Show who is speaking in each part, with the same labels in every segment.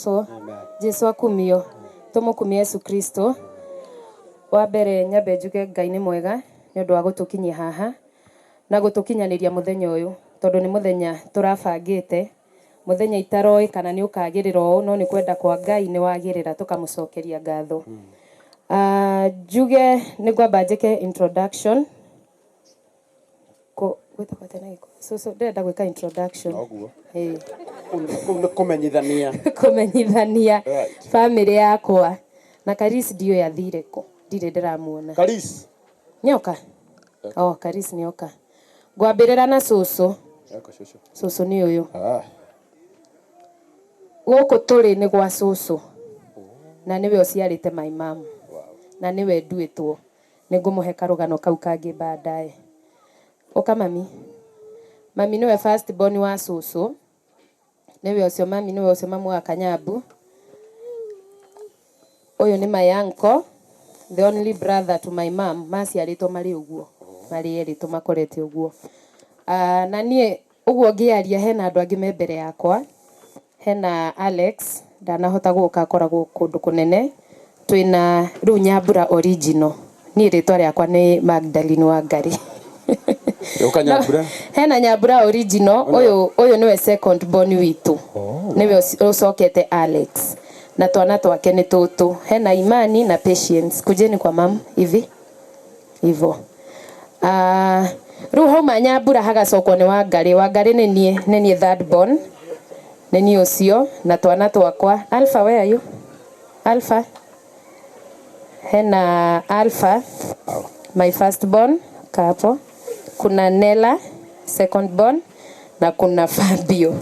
Speaker 1: So, Jesu akumio tumukumia Yesu Kristo wa mbere nyambe njuge Ngai ni mwega ni undu wa gutukinyia haha na gutukinyaniria muthenya uyu tondu ni muthenya turabangite muthenya itaroi kana ni ukagirira uu no ni kwenda kwa Ngai ni wagirira tukamucokeria ngatho. Njuge ni ngwamba njike introduction so ndenda gwika introduction kumenyithania family yakwa na Karis ndio yathire ko ndire ndiramuona
Speaker 2: Karis
Speaker 1: nyoka Karis nyoka ngwambirira na cucu cucu ni uyu guku turi ni gwa cucu na niwe uciarite my mom na niwe nduitwo ningumuhe karugano kau kangi baadaye oka mami niwe first born wa cucu niwe ucio mami niwe ucio mamu wa Kanyabu uyu ni my uncle the only brother to my mom maciaritwo mari uguo mari eri tumakorete uguo na nie uguo ngiaria hena andu angi me mbere yakwa hena Alex ndanahota guka akoragwo kundu kunene twina riu Nyambura original ni ritwa riakwa ni Magdalene Wangari
Speaker 2: Nyambura
Speaker 1: hena Nyambura original uyu niwe second born witu niwe ucokete Alex na twana twake ni tutu hena Imani na Patience kujeni kwa mam hivi hivyo riu hauma Nyambura hagacokwo ni Wangari ni nie third born ni nie ucio na twana twakwa Alpha where are you Alpha hena Alpha my first born kapo kuna Nella second born na kuna Fabio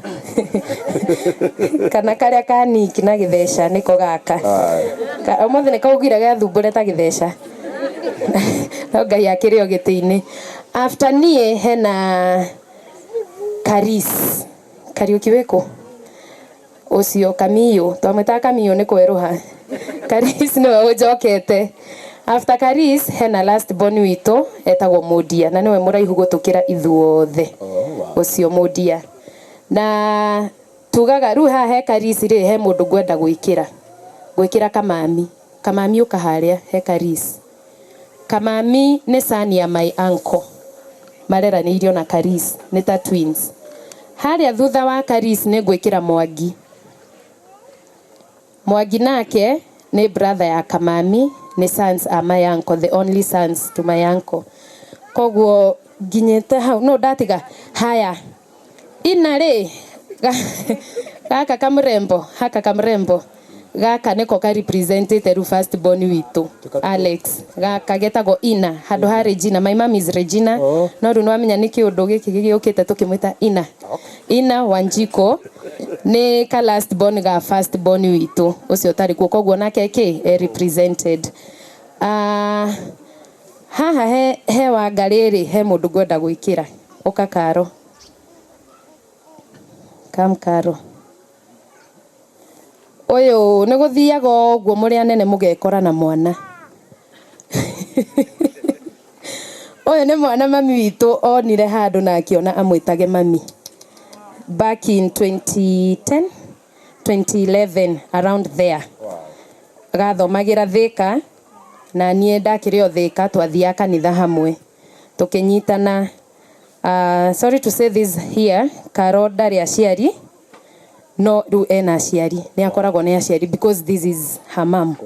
Speaker 1: kana karia kaniki na githesha niko gaka umothe ni kaugire gathumbure ta githesha no Ngai akirio giti-ini after nie hena Karis Kariuki weko ucio Kamio twamwita Kamio ni kweruha Karis niwe ujokete after Karis hena last born witu etagwo Mudia na niwe muraihu gutukira ithuothe ucio Mudia na tugaga ru ha he Karis ri he mundu gwenda gwikira kamami ukaharia he Karis kamami ni son ya my uncle mareraniirio na Karis ni ta twins haria thutha wa Karis ni gwikira Mwangi nake ni brother ya kamami ni sons are my uncle the only sons to my uncle koguo nginyete hau no ndatiga haya inare gaka kamrembo gaka niko ka represented the first born witu Alex gaka getagwo Ina handu ha Regina my mom is Regina no ru nwamenya niki undu giki giukite tukimwita Ina Wanjiko ni ka last born ga first born witu ucio tari koguo nake represented haha he Wangari he mundu gwenda gwikira uka Karo Karo uyu ni guthiaga uguo muri anene mugekora na mwana uyu ni mwana mami witu onire handu na akiona amwitage mami back in 2011 around there gathomagira Thika na nie ndakirio Thika twathia kanitha hamwe tukinyitana sorry to say this here Karo ndari aciari no ru ena aciari ni akoragwo ni aciari because this is her mom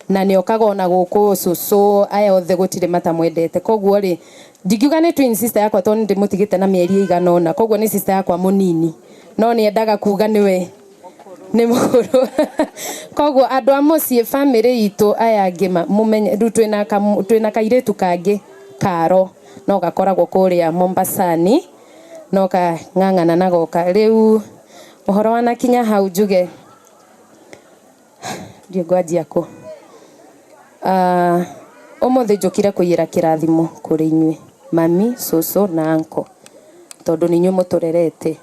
Speaker 1: na ni okaga na guku cucu aya othe gutire matamwendete koguo ri ndigiuga ni twin sister yakwa to ndi mutigite na mieri igana ona koguo ni sister yakwa munini no ni endaga kuga niwe ni mukuru koguo andu amucie family itu aya ngima mumenye ru twina kairetu kangi Karo no gakoragwo kuria Mombasani no ka ng'ang'ana na goka riu uhoro wana kinya hau njuge ndio ngwanjia ku umothe njukire kuyira kirathimo kuri inywe mami cucu na uncle tondu ni inywe muturerete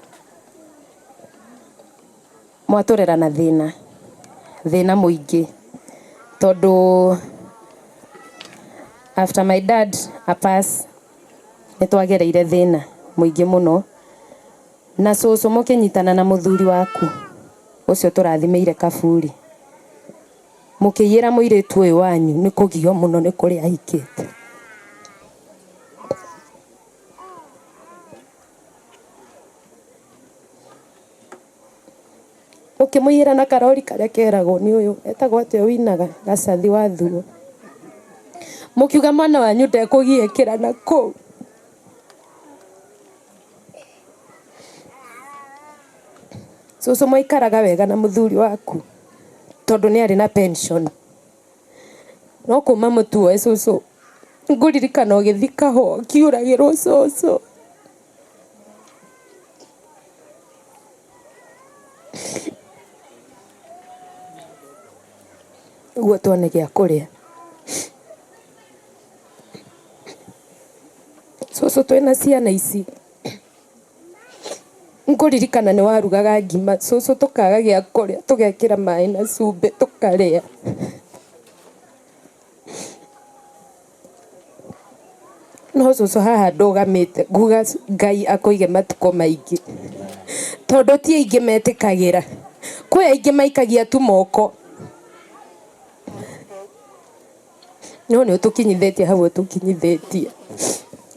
Speaker 1: mwaturera na thina muingi tondu after my dad pass nitwagereire thina muingi muno na cucu mukinyitana na muthuri waku ucio turathimeire kaburi mukiyira muiritu uyu wanyu ni kugio muno ni kuria aikite ukimuyira na karori karia keragwo ni uyu etagwo atia winaga gacathi wa thuo mukiuga mwana wanyu ndekugiekira na kuu Susu mwaikaraga wega na muthuri waku tondu ni ari na pension no kuma mutuo susu nguririkana ugithika ho kiuragirwo susu uguo tuone gia kuria susu twina ciana ici nguririkana ni warugaga ngima susu tukaga gia kuria tugekira mai na cumbi tukaria no susu haha ndugamite nguga Ngai akoige matuko maingi tondu ti aingi metikagira kwi aingi maikagia tu moko no ni utukinyithitie hau utukinyithitie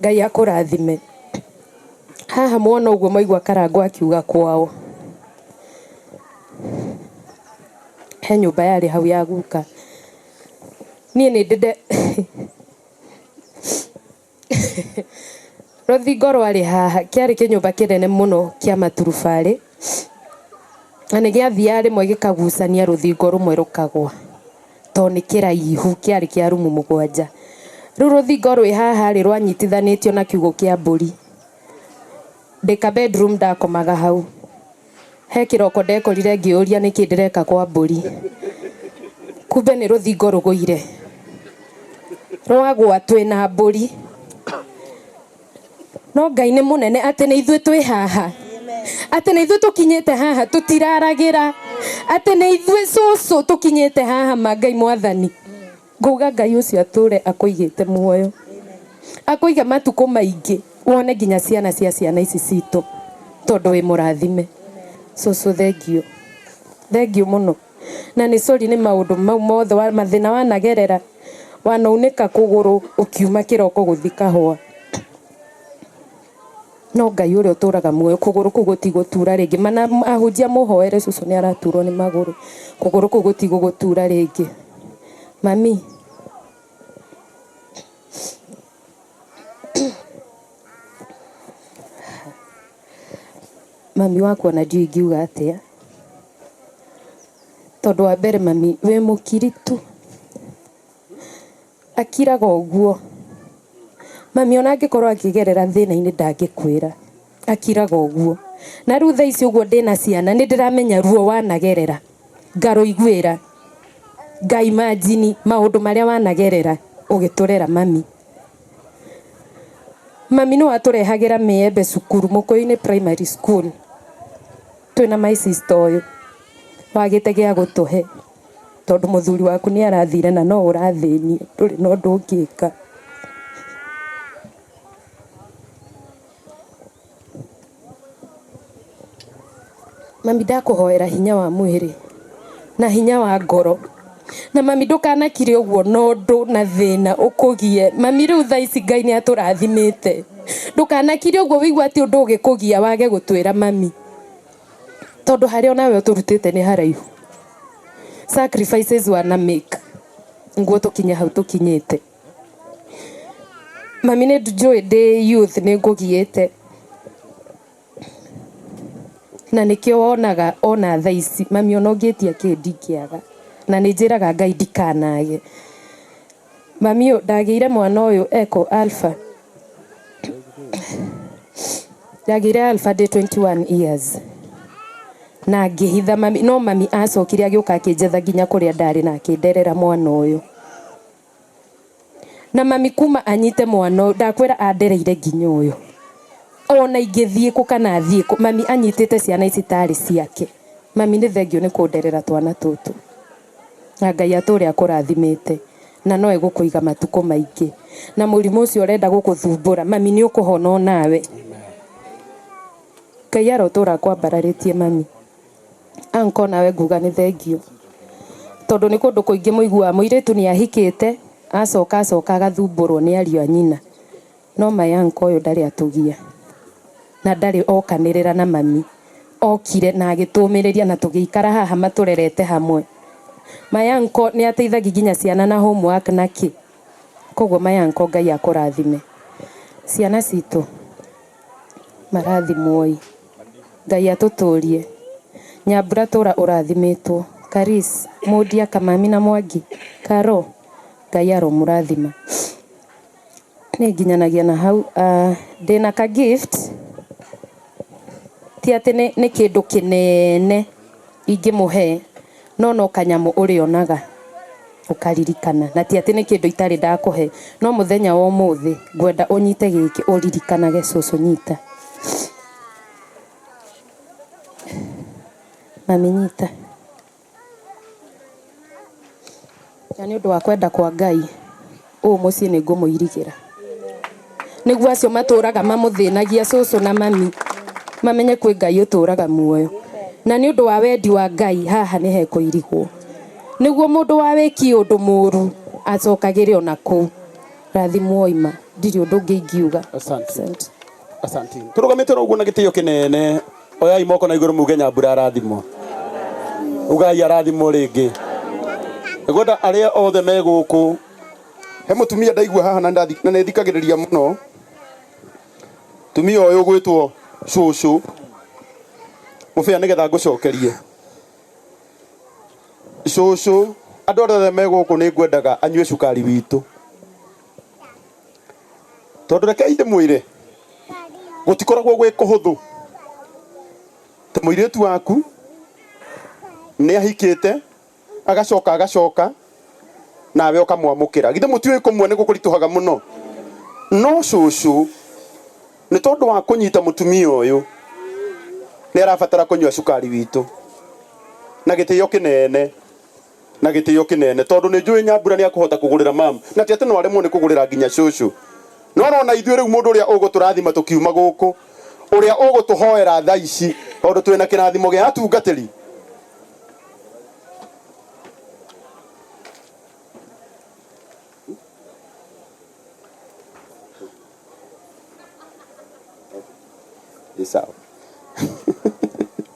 Speaker 1: Ngai akurathime haha mwana uguo maigua karango akiuga kwao he nyumba yari hau ya guka nie ni ndende ruthingo rwari haha kiari kinyumba kinene muno kia maturubari na ni giathia rimwe gikagucania ruthingo rumwe rukagwa to ni kiraihu kiari kia rumu 7 riu ruthingo rwi haha ri rwanyitithanitio na kiugo kia mburi ndika bedroom ndakomaga hau he kiroko ndekorire ngiuria niki ndireka kwa mburi kumbe ni ruthingo ruguire rwagwa twina mburi no Ngai ni munene ati ni ithuĩ twi haha ati ni ithuĩ tukinyite haha tutiraragira ati ni ithuĩ susu tukinyite haha Ngai mwathani nguga Ngai ucio ature akuigite muoyo akuiga matuko maingi wone nginya ciana cia ciana ici citu tondu wi murathime susu thank you muno na ni sorry ni maundu mau mothe wa mathina wanagerera wanaunika kuguru ukiuma kiroko guthika hwa no Ngai uria uturaga muoyo kuguru kugutigutura ringi mana ahunjia muhoere susu ni araturwo ni maguru kuguru kugutigutura ringi mami mami wakwa na ndiu ingiuga atia tondu wa mbere mami we mukiritu akiraga uguo mami ona angikorwo akigerera thina-ini ndangikwira akiraga uguo na riu thaa ici uguo ndina ciana ni ndiramenya ruo wanagerera ngaruiguira Ngai imagine maundu maria wanagerera ugiturera mami no aturehagira miembe cukuru Mukuyu-ini primary school twina my sister uyu wagite gia gutuhe tondu muthuri waku ni arathire na no urathinie nduri no ndungika mami ndakuhoera hinya wa mwiri na hinya wa ngoro na mami ndukanakire uguo nondu na thina ukugie mami riu thaa ici Ngai ni aturathimite ndukanakire uguo wigua ati undu ugikugia wage gutwira mami tondu haria onawe uturutite ni haraihu sacrifices wana make nguo tukinya hau tukinyite mami ni njui ndi youth ni ngugiite na nikio wonaga ona thaa ici mami ona ungitia kindingiaga na ni njiraga Ngai ndikanage mami ndagiire mwana uyu eko alpha ndagiire alpha de 21 years na ngihitha mami no mami acokire agiuka akinjetha nginya kuria ndari na akinderera mwana uyu na mami kuma anyite mwana ndakwira andereire nginya uyu ona ingithie ku kana thie ku mami anyitite ciana ici tari ciake mami ni thengio ni kunderera twana tutu na Ngai ature akurathimite na no egukuiga matuko maingi na murimu ucio urenda gukuthumbura mami ni ukuhona nawe Ngai arotura kwambararitie mami anko nawe nguga nĩ thengio tondũ nĩ kũndũ kũingĩ mũigua mũirĩtu nĩ ahikĩte acoka agathumbũrwo nĩ ariũ a nyina no my uncle ũyũ ndarĩ atũgia na ndarĩ okanĩrĩra na mami okire na agĩtũmĩrĩria na tũgĩikara haha matũrerete hamwe my uncle nĩ ateithagia nginya ciana na homework na kĩ koguo my uncle Ngai akũrathime ciana citũ marathimwo Ngai atũtũrie Nyambura tũra ũrathimĩtwo Karis Mũndia Kamami na Mwangi Karo Ngai aromũrathima nĩ nginyanagia na hau ndĩna ka gift ti atĩ nĩ kĩndũ kĩnene ingĩmũhe no kanyamũ ũrĩonaga ũkaririkana na ti atĩ nĩ kĩndũ itarĩ ndakũhe no mũthenya wa ũmũthĩ ngwenda ũnyite gĩkĩ ũririkanage cũcũ nyita mami nyita na nĩ ũndũ wa kwenda kwa Ngai ũũ mũciĩ nĩ ngũmũirigĩra nĩguo acio matũraga mamũthĩnagia cũcũ na mami mamenye kwĩ Ngai ũtũraga muoyo na nĩ ũndũ wa wendi wa Ngai haha nĩ hekũirigwo nĩguo mũndũ wa wĩki ũndũ mũũru acokagĩre ona kũu rathimwo ima ndirĩ ũndũ ũngĩ ingiuga
Speaker 2: asante tũrũgamĩte ũguo na gĩtĩo kĩnene oyai moko na igũrũ muge Nyambura arathimwo ugai arathimwo rĩngĩ ngwenda arĩa othe me gũkũ he mũtumia ndaigua haha na nĩthikagĩrĩria mũno tumia ũyũ gwĩtwo cũcũ mũbĩa nĩgetha ngũcokerie cũcũ andũ othe me gũkũ nĩ ngwendaga anyue cukari witũ tondũ rekei ndĩmwĩre gũtikoragwo gwĩ kũhũthũ ta mũirĩtu waku nĩ ahikĩte agacoka nawe ũkamwamũkĩra githĩ mũtiũĩ kũmwe nĩ gũkũritũhaga mũno no cũcũ nĩ tondũ wa kũnyita mũtumia ũyũ nĩ arabatara kũnyua cukari witũ na gĩtĩo kĩnene tondũ nĩ njũĩ Nyambura nĩ akũhota kũgũrĩra mama na ti atĩ no aremwo nĩ kũgũrĩra nginya cũcũ no na ithuĩ rĩu mũndũ ũrĩa ũgũtũrathima tũkiuma gũkũ ũrĩa ũgũtũhoera thaa ici tondũ twĩna kĩrathimo gĩa atungatĩri sawa